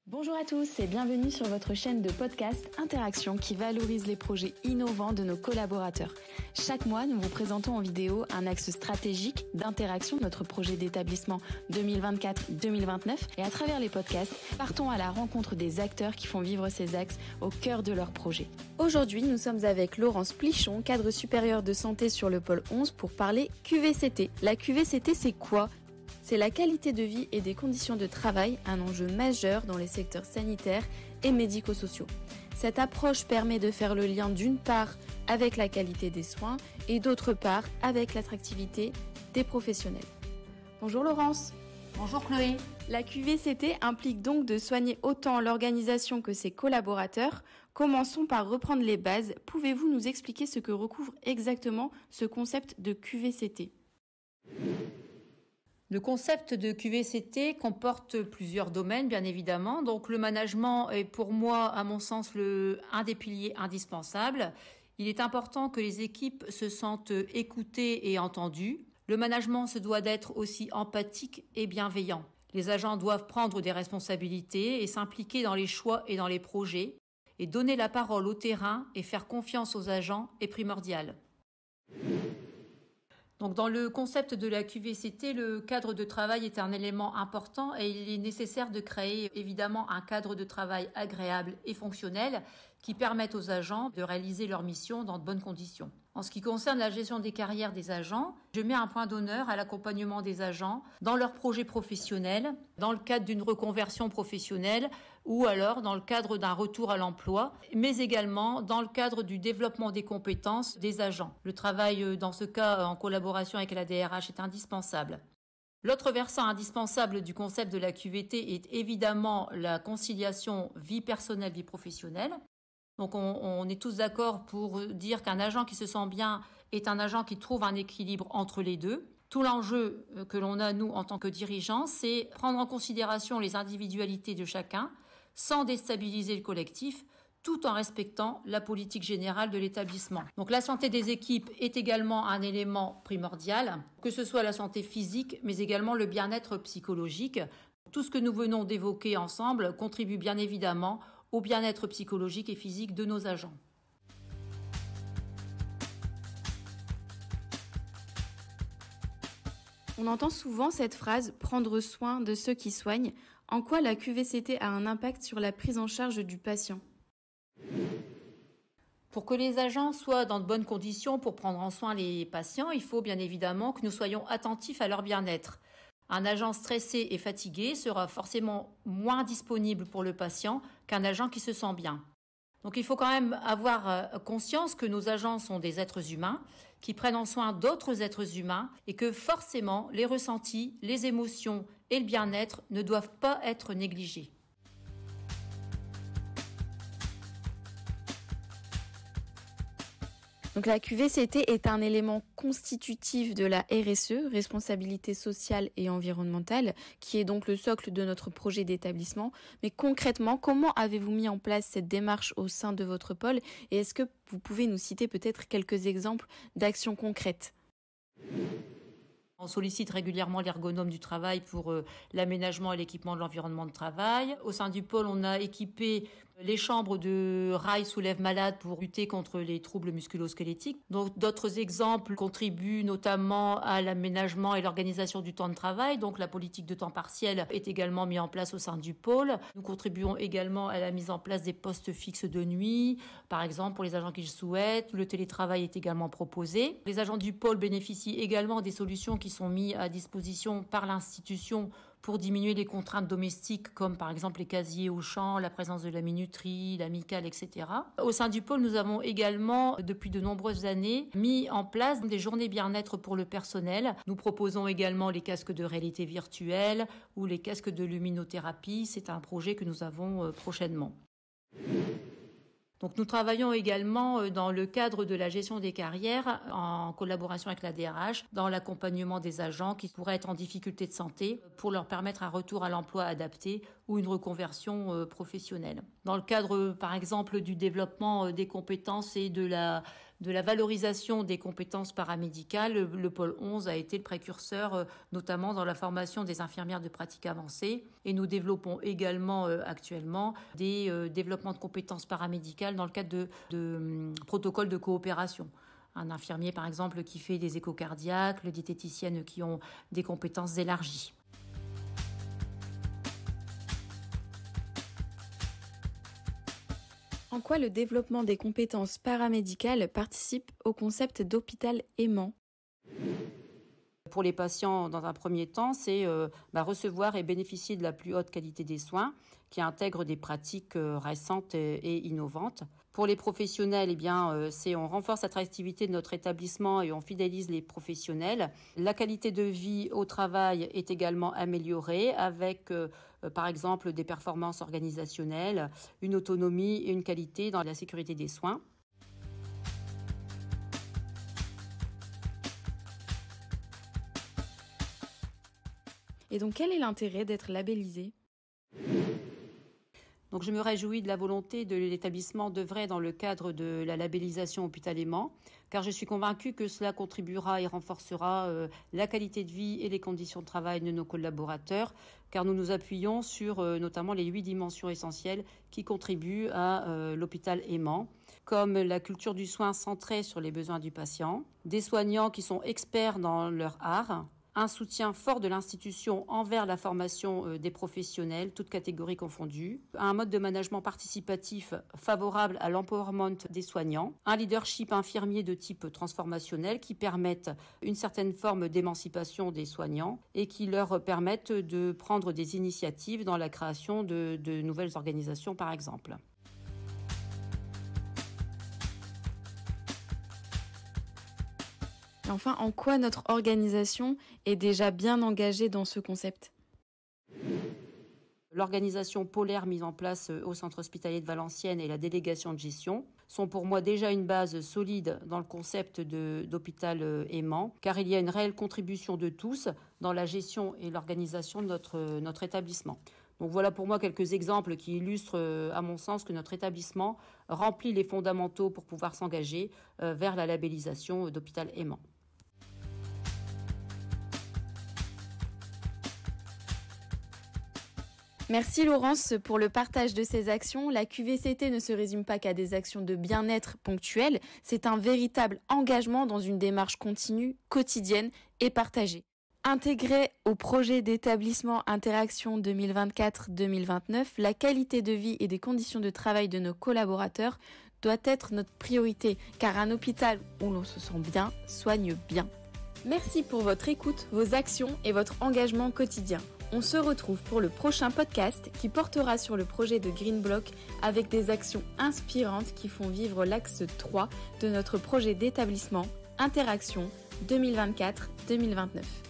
Bonjour à tous et bienvenue sur votre chaîne de podcast Interaction qui valorise les projets innovants de nos collaborateurs. Chaque mois, nous vous présentons en vidéo un axe stratégique d'interaction de notre projet d'établissement 2024-2029 et à travers les podcasts, partons à la rencontre des acteurs qui font vivre ces axes au cœur de leur projet. Aujourd'hui, nous sommes avec Laurence Plichon, cadre supérieur de santé sur le pôle 11 pour parler QVCT. La QVCT, c'est quoi ? C'est la qualité de vie et des conditions de travail, un enjeu majeur dans les secteurs sanitaires et médico-sociaux. Cette approche permet de faire le lien d'une part avec la qualité des soins et d'autre part avec l'attractivité des professionnels. Bonjour Laurence. Bonjour Chloé. La QVCT implique donc de soigner autant l'organisation que ses collaborateurs. Commençons par reprendre les bases. Pouvez-vous nous expliquer ce que recouvre exactement ce concept de QVCT ? Le concept de QVCT comporte plusieurs domaines, bien évidemment. Donc, le management est pour moi, à mon sens, un des piliers indispensables. Il est important que les équipes se sentent écoutées et entendues. Le management se doit d'être aussi empathique et bienveillant. Les agents doivent prendre des responsabilités et s'impliquer dans les choix et dans les projets. Et donner la parole au terrain et faire confiance aux agents est primordial. Donc, dans le concept de la QVCT, le cadre de travail est un élément important et il est nécessaire de créer évidemment un cadre de travail agréable et fonctionnel qui permette aux agents de réaliser leur mission dans de bonnes conditions. En ce qui concerne la gestion des carrières des agents, je mets un point d'honneur à l'accompagnement des agents dans leurs projets professionnels, dans le cadre d'une reconversion professionnelle ou alors dans le cadre d'un retour à l'emploi, mais également dans le cadre du développement des compétences des agents. Le travail, dans ce cas, en collaboration avec la DRH est indispensable. L'autre versant indispensable du concept de la QVT est évidemment la conciliation vie personnelle-vie professionnelle. Donc on est tous d'accord pour dire qu'un agent qui se sent bien est un agent qui trouve un équilibre entre les deux. Tout l'enjeu que l'on a, nous, en tant que dirigeants, c'est prendre en considération les individualités de chacun sans déstabiliser le collectif, tout en respectant la politique générale de l'établissement. Donc la santé des équipes est également un élément primordial, que ce soit la santé physique, mais également le bien-être psychologique. Tout ce que nous venons d'évoquer ensemble contribue bien évidemment au bien-être psychologique et physique de nos agents. On entend souvent cette phrase « prendre soin de ceux qui soignent ». En quoi la QVCT a un impact sur la prise en charge du patient ? Pour que les agents soient dans de bonnes conditions pour prendre en soin les patients, il faut bien évidemment que nous soyons attentifs à leur bien-être. Un agent stressé et fatigué sera forcément moins disponible pour le patient qu'un agent qui se sent bien. Donc il faut quand même avoir conscience que nos agents sont des êtres humains qui prennent en soin d'autres êtres humains et que forcément les ressentis, les émotions et le bien-être ne doivent pas être négligés. Donc la QVCT est un élément constitutif de la RSE, responsabilité sociale et environnementale, qui est donc le socle de notre projet d'établissement. Mais concrètement, comment avez-vous mis en place cette démarche au sein de votre pôle et est-ce que vous pouvez nous citer peut-être quelques exemples d'actions concrètes ? On sollicite régulièrement l'ergonome du travail pour l'aménagement et l'équipement de l'environnement de travail. Au sein du pôle, on a équipé les chambres de rail soulève malade pour lutter contre les troubles musculo-squelettiques. Donc, d'autres exemples contribuent notamment à l'aménagement et l'organisation du temps de travail. Donc, la politique de temps partiel est également mise en place au sein du pôle. Nous contribuons également à la mise en place des postes fixes de nuit, par exemple pour les agents qui le souhaitent. Le télétravail est également proposé. Les agents du pôle bénéficient également des solutions qui sont mises à disposition par l'institution pour diminuer les contraintes domestiques comme par exemple les casiers au champ, la présence de la minuterie, l'amicale, etc. Au sein du pôle, nous avons également, depuis de nombreuses années, mis en place des journées bien-être pour le personnel. Nous proposons également les casques de réalité virtuelle ou les casques de luminothérapie. C'est un projet que nous avons prochainement. Donc nous travaillons également dans le cadre de la gestion des carrières en collaboration avec la DRH dans l'accompagnement des agents qui pourraient être en difficulté de santé pour leur permettre un retour à l'emploi adapté ou une reconversion professionnelle. Dans le cadre, par exemple, du développement des compétences et de la valorisation des compétences paramédicales, le pôle 11 a été le précurseur, notamment dans la formation des infirmières de pratique avancée. Et nous développons également actuellement des développements de compétences paramédicales dans le cadre de protocoles de coopération. Un infirmier, par exemple, qui fait des échos cardiaques, le diététicienne qui ont des compétences élargies. En quoi le développement des compétences paramédicales participe au concept d'hôpital aimant ? Pour les patients, dans un premier temps, c'est recevoir et bénéficier de la plus haute qualité des soins qui intègrent des pratiques récentes et innovantes. Pour les professionnels, on renforce l'attractivité de notre établissement et on fidélise les professionnels. La qualité de vie au travail est également améliorée avec, par exemple, des performances organisationnelles, une autonomie et une qualité dans la sécurité des soins. Et donc, quel est l'intérêt d'être labellisé ? Donc, je me réjouis de la volonté de l'établissement d'œuvrer dans le cadre de la labellisation Hôpital Aimant, car je suis convaincue que cela contribuera et renforcera la qualité de vie et les conditions de travail de nos collaborateurs, car nous nous appuyons sur notamment les 8 dimensions essentielles qui contribuent à l'Hôpital Aimant, comme la culture du soin centrée sur les besoins du patient, des soignants qui sont experts dans leur art, un soutien fort de l'institution envers la formation des professionnels, toutes catégories confondues, un mode de management participatif favorable à l'empowerment des soignants, un leadership infirmier de type transformationnel qui permette une certaine forme d'émancipation des soignants et qui leur permettent de prendre des initiatives dans la création de nouvelles organisations, par exemple. Enfin, en quoi notre organisation est déjà bien engagée dans ce concept ? L'organisation polaire mise en place au centre hospitalier de Valenciennes et la délégation de gestion sont pour moi déjà une base solide dans le concept d'hôpital aimant, car il y a une réelle contribution de tous dans la gestion et l'organisation de notre établissement. Donc voilà pour moi quelques exemples qui illustrent, à mon sens, que notre établissement remplit les fondamentaux pour pouvoir s'engager vers la labellisation d'hôpital aimant. Merci Laurence pour le partage de ces actions. La QVCT ne se résume pas qu'à des actions de bien-être ponctuelles, c'est un véritable engagement dans une démarche continue, quotidienne et partagée. Intégrée au projet d'établissement Interaction 2024-2029, la qualité de vie et des conditions de travail de nos collaborateurs doit être notre priorité, car un hôpital où l'on se sent bien soigne bien. Merci pour votre écoute, vos actions et votre engagement quotidien. On se retrouve pour le prochain podcast qui portera sur le projet de Green Block avec des actions inspirantes qui font vivre l'axe 3 de notre projet d'établissement Interaction 2024-2029.